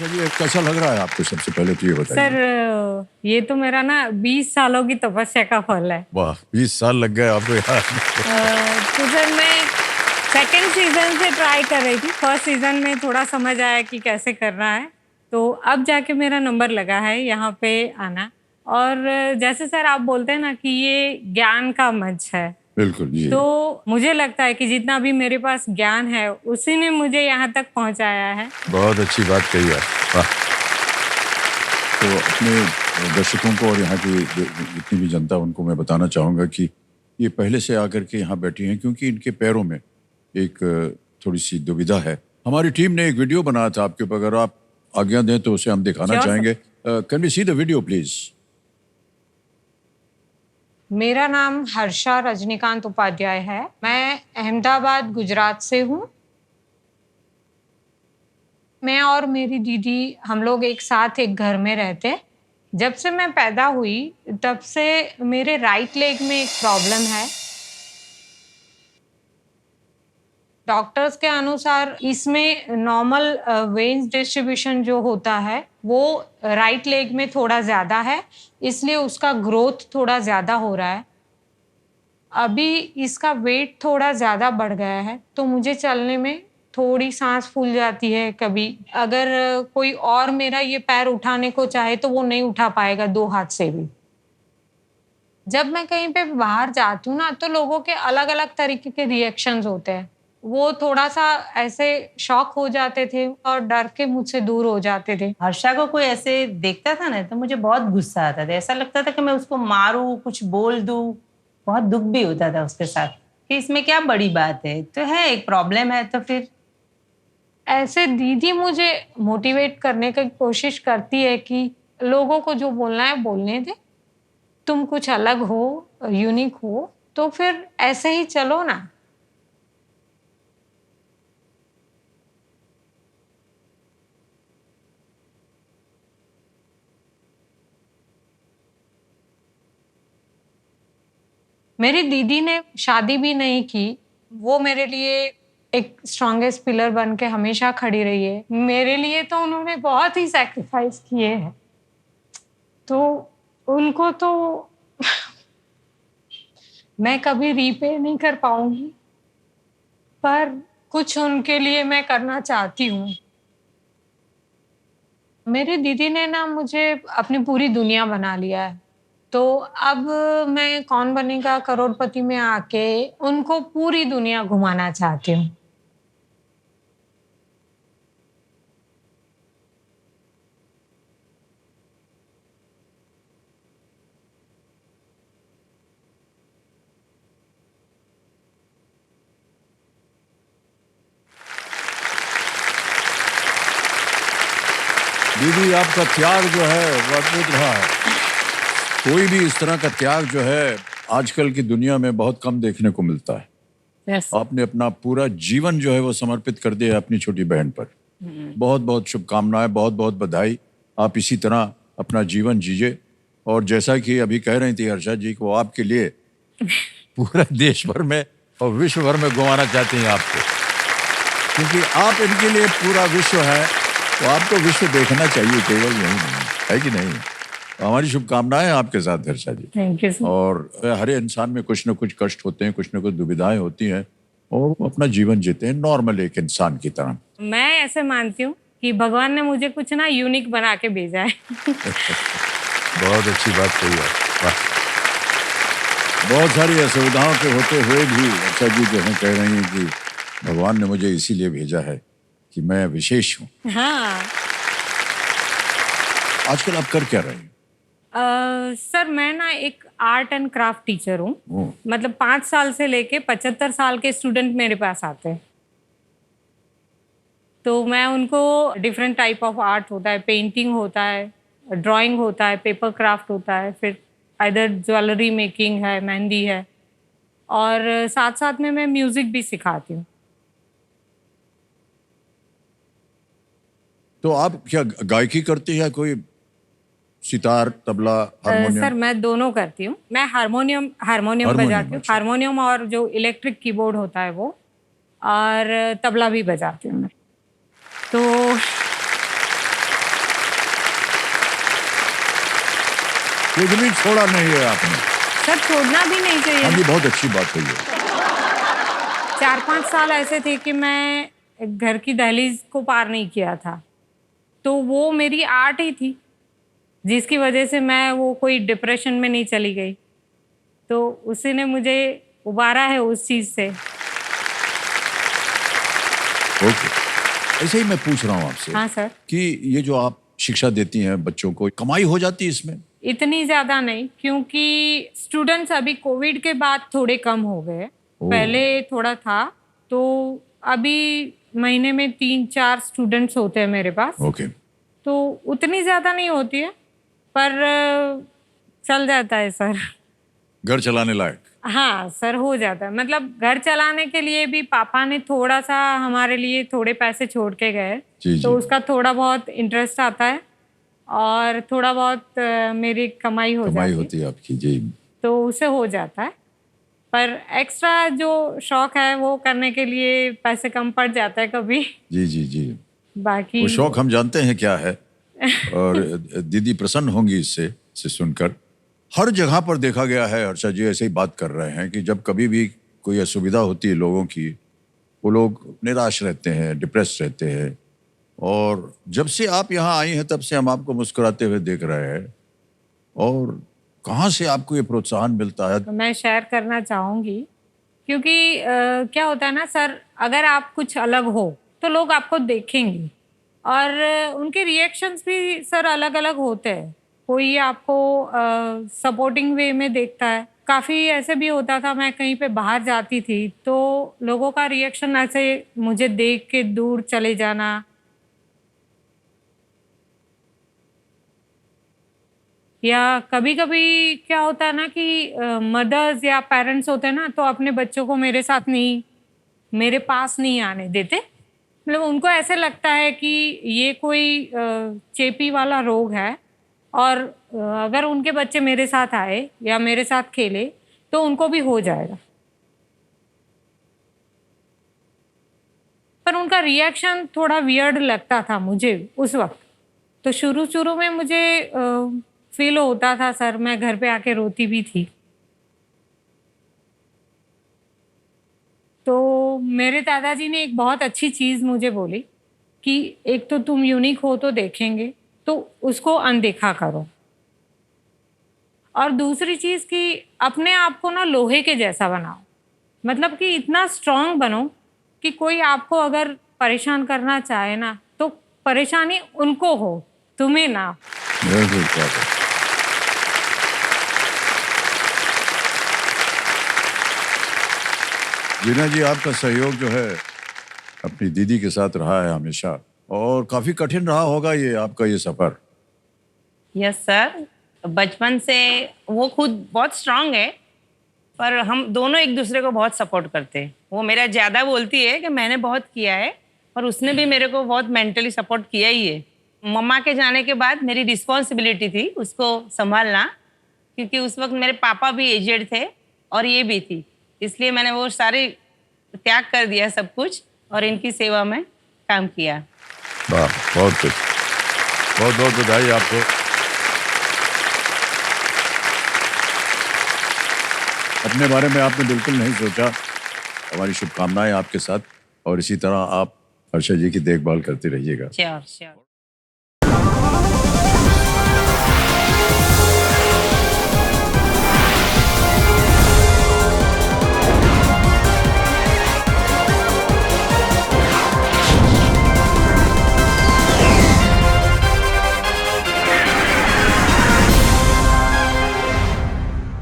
अच्छा जी, कैसा लग रहा है आपको? सबसे पहले तो ये बताइए। सर ये तो मेरा ना 20 सालों की तपस्या का फल है। वाह, 20 साल लग गए आपको यार। तो सर मैं सेकंड सीजन से ट्राई कर रही थी। फर्स्ट सीजन में थोड़ा समझ आया कि कैसे करना है, तो अब जाके मेरा नंबर लगा है यहाँ पे आना। और जैसे सर आप बोलते हैं ना कि ये ज्ञान का मंच है, बिल्कुल जी। तो मुझे लगता है कि जितना भी मेरे पास ज्ञान है उसी ने मुझे यहाँ तक पहुँचाया है। बहुत अच्छी बात कही आप। वाह। तो अपने दर्शकों को और यहाँ की जितनी भी जनता उनको मैं बताना चाहूँगा कि ये पहले से आकर के यहाँ बैठी हैं क्योंकि इनके पैरों में एक थोड़ी सी दुविधा है। हमारी टीम ने एक वीडियो बनाया था आपके ऊपर, अगर आप आज्ञा दें तो उसे हम दिखाना Sure, चाहेंगे। Can we see the video please? मेरा नाम हर्षा रजनीकांत उपाध्याय है। मैं अहमदाबाद गुजरात से हूँ। मैं और मेरी दीदी हम लोग एक साथ एक घर में रहते। जब से मैं पैदा हुई तब से मेरे राइट लेग में एक प्रॉब्लम है। डॉक्टर्स के अनुसार इसमें नॉर्मल वेन्स डिस्ट्रीब्यूशन जो होता है वो राइट लेग में थोड़ा ज़्यादा है, इसलिए उसका ग्रोथ थोड़ा ज़्यादा हो रहा है। अभी इसका वेट थोड़ा ज़्यादा बढ़ गया है, तो मुझे चलने में थोड़ी सांस फूल जाती है कभी। अगर कोई और मेरा ये पैर उठाने को चाहे तो वो नहीं उठा पाएगा 2 हाथ से भी। जब मैं कहीं पे बाहर जाती हूँ ना, तो लोगों के अलग-अलग तरीके के रिएक्शंस होते हैं। वो थोड़ा-सा ऐसे शॉक हो जाते थे और डर के मुझसे दूर हो जाते थे। हर्षा को कोई ऐसे देखता था ना तो मुझे बहुत गुस्सा आता था। ऐसा लगता था कि मैं उसको मारूं, कुछ बोल दूं। बहुत दुख भी होता था उसके साथ कि इसमें क्या बड़ी बात है, तो है एक प्रॉब्लम है तो फिर। ऐसे दीदी मुझे मोटिवेट करने की कोशिश करती है कि लोगों को जो बोलना है बोलने दे। तुम कुछ अलग हो, यूनिक हो, तो फिर ऐसे ही चलो ना। मेरी दीदी ने शादी भी नहीं की। वो मेरे लिए एक स्ट्रॉन्गेस्ट पिलर बन के हमेशा खड़ी रही है। मेरे लिए तो उन्होंने बहुत ही सैक्रिफाइस किए हैं। तो उनको तो मैं कभी रीपे नहीं कर पाऊंगी, पर कुछ उनके लिए मैं करना चाहती हूँ। मेरी दीदी ने ना मुझे अपनी पूरी दुनिया बना लिया है। तो अब मैं कौन बनेगा करोड़पति में आके उनको पूरी दुनिया घुमाना चाहती हूँ। दीदी, आपका त्याग जो है वो अद्भुत रहा है। कोई भी इस तरह का त्याग जो है आजकल की दुनिया में बहुत कम देखने को मिलता है। Yes. आपने अपना पूरा जीवन जो है वो समर्पित कर दिया अपनी छोटी बहन पर। बहुत बहुत शुभकामनाएं, बहुत बहुत बधाई। आप इसी तरह अपना जीवन जीजिए। और जैसा कि अभी कह रही थी हर्षा जी को, आपके लिए पूरा देश भर में और विश्व भर में घुमाना चाहती हैं आपको, क्योंकि आप इनके लिए पूरा विश्व है। तो आपको विश्व देखना चाहिए, केवल यही नहीं है कि नहीं? हमारी शुभकामनाएं आपके साथ Harsha ji. Thank you sir. और हर इंसान में कुछ न कुछ कष्ट होते हैं, कुछ न कुछ दुविधाएं होती हैं, और वो अपना जीवन जीते हैं नॉर्मल एक इंसान की तरह। मैं ऐसे मानती हूँ कि भगवान ने मुझे कुछ ना यूनिक बना के भेजा है। बहुत अच्छी बात कही आप। वाह। बहुत सारी असुविधाओं के होते हुए भी अच्छा जी जो है कह रही हैं कि भगवान ने मुझे इसीलिए भेजा है कि मैं विशेष हूँ। हाँ। आजकल आप कर क्या रहे हैं? सर मैं ना एक आर्ट एंड क्राफ्ट टीचर हूँ। ओह। मतलब 5 साल से लेके 75 साल के स्टूडेंट मेरे पास आते हैं। तो मैं उनको डिफरेंट टाइप ऑफ आर्ट होता है, पेंटिंग होता है, ड्राइंग होता है, पेपर क्राफ्ट होता है, फिर इधर ज्वेलरी मेकिंग है, मेहंदी है, और साथ साथ में मैं म्यूजिक भी सिखाती हूँ। तो आप क्या गायकी करती है? कोई सितार, तबला, हारमोनियम? सर मैं दोनों करती हूँ। मैं हारमोनियम बजाती हूँ। अच्छा। हारमोनियम और जो इलेक्ट्रिक कीबोर्ड होता है वो, और तबला भी बजाती हूँ मैं। तो कुछ भी छोड़ा नहीं है आपने। सर छोड़ना भी नहीं चाहिए। हाँ जी, बहुत अच्छी बात है ये। 4-5 साल ऐसे थे कि मैं घर की दहलीज को पार नहीं किया था, तो वो मेरी आर्ट ही थी, जिसकी वजह से मैं वो कोई डिप्रेशन में नहीं चली गई, तो उसी ने मुझे उबारा है उस चीज से। ओके, ऐसे ही मैं पूछ रहा हूँ आपसे हाँ सर। कि ये जो आप शिक्षा देती हैं बच्चों को, कमाई हो जाती है इसमें? इतनी ज्यादा नहीं, क्योंकि स्टूडेंट्स अभी कोविड के बाद थोड़े कम हो गए। पहले थोड़ा था, तो अभी महीने में 3-4 स्टूडेंट्स होते हैं मेरे पास। ओके। तो उतनी ज्यादा नहीं होती है, पर चल जाता है सर। घर चलाने लायक? हाँ सर, हो जाता है। मतलब घर चलाने के लिए भी पापा ने थोड़ा सा हमारे लिए थोड़े पैसे छोड़ के गए, जी, तो जी। उसका थोड़ा बहुत इंटरेस्ट आता है और थोड़ा बहुत मेरी कमाई हो कमाई जाती होती है आपकी, जी। तो उसे हो जाता है। पर एक्स्ट्रा जो शौक है वो करने के लिए पैसे कम पड़ जाता है कभी। जी जी जी। बाकी वो शौक हम जानते हैं क्या है, और दीदी प्रसन्न होंगी इससे सुनकर। हर जगह पर देखा गया है, हर्षा जी ऐसे ही बात कर रहे हैं कि जब कभी भी कोई असुविधा होती है लोगों की, वो लोग निराश रहते हैं, डिप्रेस रहते हैं, और जब से आप यहाँ आई हैं तब से हम आपको मुस्कुराते हुए देख रहे हैं। और कहाँ से आपको ये प्रोत्साहन मिलता है? तो मैं शेयर करना चाहूँगी, क्योंकि क्या होता है ना सर, अगर आप कुछ अलग हो तो लोग आपको देखेंगे और उनके रिएक्शंस भी सर अलग अलग होते हैं। कोई आपको सपोर्टिंग वे में देखता है। काफ़ी ऐसे भी होता था, मैं कहीं पे बाहर जाती थी तो लोगों का रिएक्शन ऐसे मुझे देख के दूर चले जाना, या कभी कभी क्या होता है ना कि मदर्स या पेरेंट्स होते हैं ना, तो अपने बच्चों को मेरे पास नहीं आने देते। मतलब उनको ऐसे लगता है कि ये कोई चेपी वाला रोग है, और अगर उनके बच्चे मेरे साथ आए या मेरे साथ खेले तो उनको भी हो जाएगा। पर उनका रिएक्शन थोड़ा वियर्ड लगता था मुझे उस वक्त। तो शुरू शुरू में मुझे फील होता था सर, मैं घर पे आके रोती भी थी। तो मेरे दादाजी ने एक बहुत अच्छी चीज़ मुझे बोली कि एक तो तुम यूनिक हो तो देखेंगे, तो उसको अनदेखा करो, और दूसरी चीज़ कि अपने आप को ना लोहे के जैसा बनाओ। मतलब कि इतना स्ट्रांग बनो कि कोई आपको अगर परेशान करना चाहे ना, तो परेशानी उनको हो, तुम्हें ना। बिल्कुल, क्या बात है। जीना जी, आपका सहयोग जो है अपनी दीदी के साथ रहा है हमेशा, और काफी कठिन रहा होगा ये आपका ये सफर। यस सर, बचपन से वो खुद बहुत स्ट्रांग है, पर हम दोनों एक दूसरे को बहुत सपोर्ट करते हैं। वो मेरा ज़्यादा बोलती है कि मैंने बहुत किया है, पर उसने भी मेरे को बहुत मेंटली सपोर्ट किया ही है। मम्मा के जाने के बाद मेरी रिस्पॉन्सिबिलिटी थी उसको संभालना, क्योंकि उस वक्त मेरे पापा भी एजेड थे और ये भी थी, इसलिए मैंने वो सारे त्याग कर दिया सब कुछ और इनकी सेवा में काम किया। वाह, बहुत कुछ। बहुत बहुत बधाई आपको। अपने बारे में आपने बिल्कुल नहीं सोचा। हमारी शुभकामनाएं आपके साथ, और इसी तरह आप हर्षा जी की देखभाल करते रहिएगा। Sure sure.